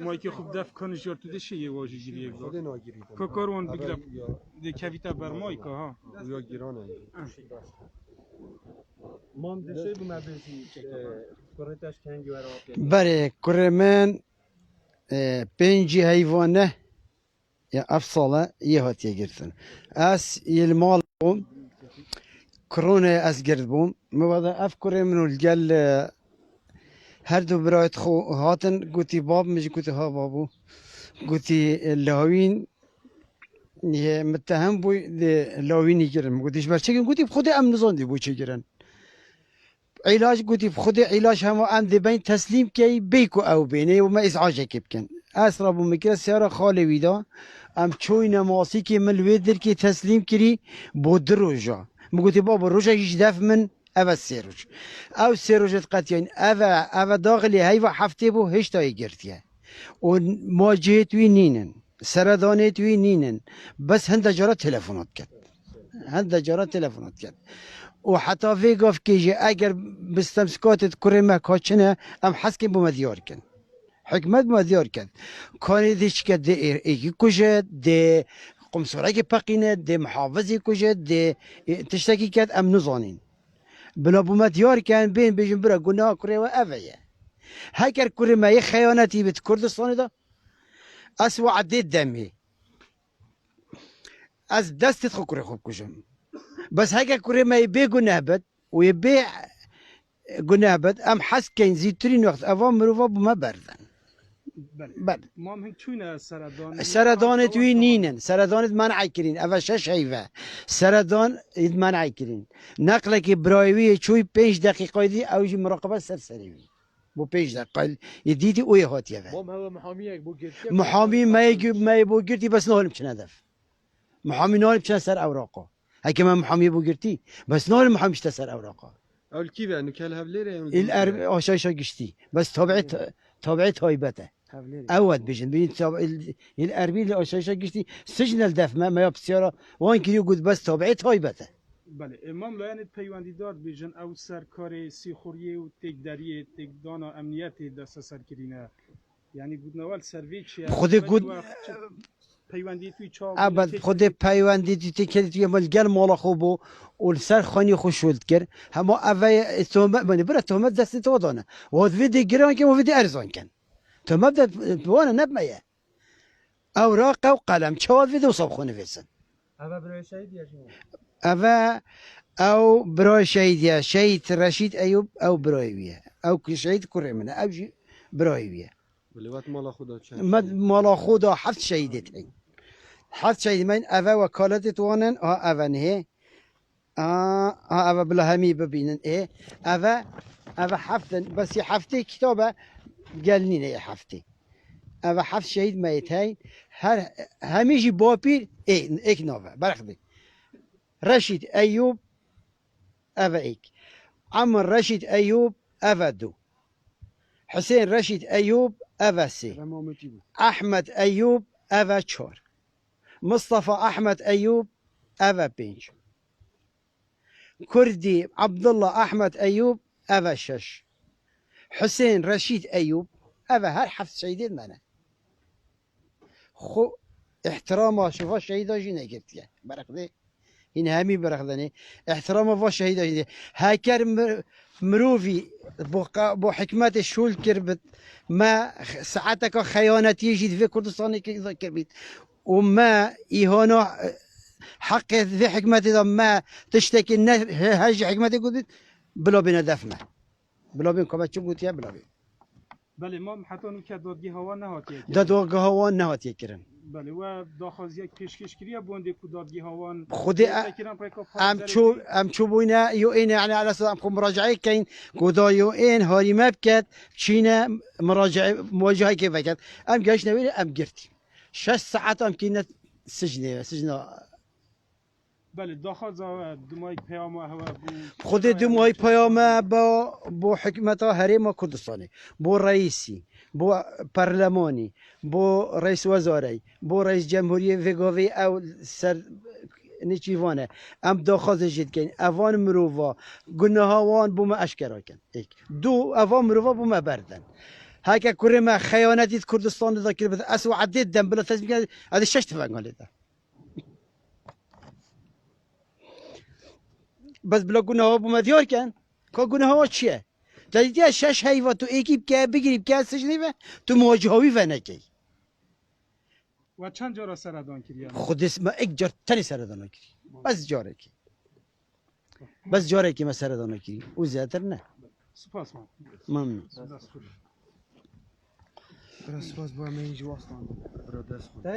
مایک خوب دف کنش یارت دشه یه واژه گیری یک خود ناگیری که کارون بگیرم ده کویتا بر مایک ها یا گیرانه مام دشه bu mebezi koretaş kengi vera بله کرمان پنجی حیوانه یا افصاله یه هاتیه گرتن از یه المال بوم کرونه از گرد بوم مواده اف کرمنو الگل هر دو برایت خو هاتن گوتی باب مش گوتی ها بابو گوتی لاوین یه متهم بوی ده لاوینی گرن گوتیش برچه گوتی خود ام نزاندی بو چه گرن علاج قلت بخذ علاج هم عند بين تسليم كي بيكو او بيني وما ازعاجه كيبكن اسرب مكر سياره خالي ويدا ام تشوينا ماسي كي من الويدر كي تسليم كري بودروجا قلت بابا روجا يجدف من اوا السيروج او السيروج تقاتين اوا داخلي هيفا حفتي بو هيش تا يجرتيا ومواجهت وينينن سردانت وينينن بس هند جرات تلفونات كت هند جرات تلفونات كت وحتى في قف كيجي اگر بستمسكات كريمه كاتشنا ام حسكي بمديار كن حكمت بمديار كن كان ديش كد ايجي كوجت دي قمصراكي باقينه دي محافظي كوجت دي تشتكي كد ام نزانين بلا بمديار كان بين بيجن برا قلنا كريمه افيا هكر كريمه هي خيانتي بت كردستان ده اسوا عديت دمي از دست تخو كري خوب كوجم بس هيك كوري ما يبيع جنابت ويبيع جنابت ام حس كين زيترين وقت افام مروفا بما بردن بله ما هم چونه سردان سردان توی نینن سردان منع کرین اول شش هیوه سردان منع کرین نقل که برایوی چوی 5 دقیقه دی اوج مراقبه سرسری بو 5 دقیقه یدیدی اوی هاتیه مام هوا محامیه بو گرتی محامی ما بو گرتی بس نهلم چه ندف محامی نهلم چه سر اوراقه هيك ما محامي بوجرتي بس نور محامي اشتسر اوراقه اول كيف انه كالهبليره الارب شاي قشتي بس تابعت هايبته اود بيجن بين الاربي اللي شاي قشتي سجن الدف ما يبصيره وان كيلو قد بس تابعت هايبته بله امام لاینت پیوندی دار بیجن او سرکار سیخوریه و تکداری تکدانا امنیت دست سر کرینه یعنی بود نوال سروی چیه خود گود پیوندی توی چاو ابد خود پیوندی تی که توی ملگل مالا خوبو و سر خانی خوش ولد کرد اما اوی تهمت منی برا تهمت دست تو دانه و هاد ویدی گران کن و ویدی ارزان کن تهمت دست وانا نبمه اوراق و قلم چهاد ویدی و صاب خونه ویسن هوا برای شهید یا شما او برای شهید یا شهید رشید ایوب او برایویه او شهید کره منه او برایویه ولوات مالا خدا چه مالا خدا 7 شهیدت هی 7 شهید من اوه وکالت توانن اوه نه اوه بلا همی ببینن اوه 7 بس 7 کتابه گلنین 7 اوه 7 شهید میت هی هر همیشه باپیر ایک نوه برخدی رشید ایوب اوه ایک عمر رشید ایوب اوه 2 حسين رشيد أيوب أفاسي أحمد أيوب أفا 4 مصطفى أحمد أيوب أفا 5 كردي عبد الله أحمد أيوب أفا 6 حسين رشيد أيوب أفا هر 7 شهيدين معنا خو احترامه شوفا شهيدا جينا قلت يا برقدي هنا همي برقدني احترامه فا شهيدا هاكر مروفي بو حكمت الشول كربت ما ساعتك خيانتي يجي في كردستان كربت وما إهانة حق في حكمتي ما تشتكي هاج حكمتي قلت بلا بين دفنه بلا بين كما شو قلت يا بلا بين بله ما حتی اون که دادگی هوا نهاتیه دادگاه هوا نهاتیه کرن بله و داخوازی یک پیشکش کریه بونده که دادگی هوان خود ام چو بوينه يو ان يعني على اساس ام مراجعه كاين كودا يو ان هاري ما بكت تشينا مراجعه مواجهه كيف كانت ام جاش نويل ام قرتي 6 ساعات ام كنا سجن بله داخل دمای پیام هوا خود دمای پیام با حکمت هرم کردستانی با رئیسی با پارلمانی با رئیس وزاری با رئیس جمهوری وگاوی او سر نچیوانه ام داخل جد کن اوان مروفا گناهوان بوم اشکرا کن دو اوان مروفا بوم بردن هكا كوري ما خيانتي كردستان ذاكر بس اسو عديت دم بلا تسبيح هذا الشش تفهم عليه بس بلا گناه ها بومدیار کن که گناه ها چیه جدیدی شش حیوان تو ایکی بکه بگیری بکه سجنی و تو مواجهاوی و نکی و چند جا را سردان کردی خود اسم ایک جار تنی سردان کری بس جاره کی بس جاره کی ما سردان کری او زیادتر نه سپاس من ممنون دست خوش برا سپاس با من اینجا واسطان برا دست خود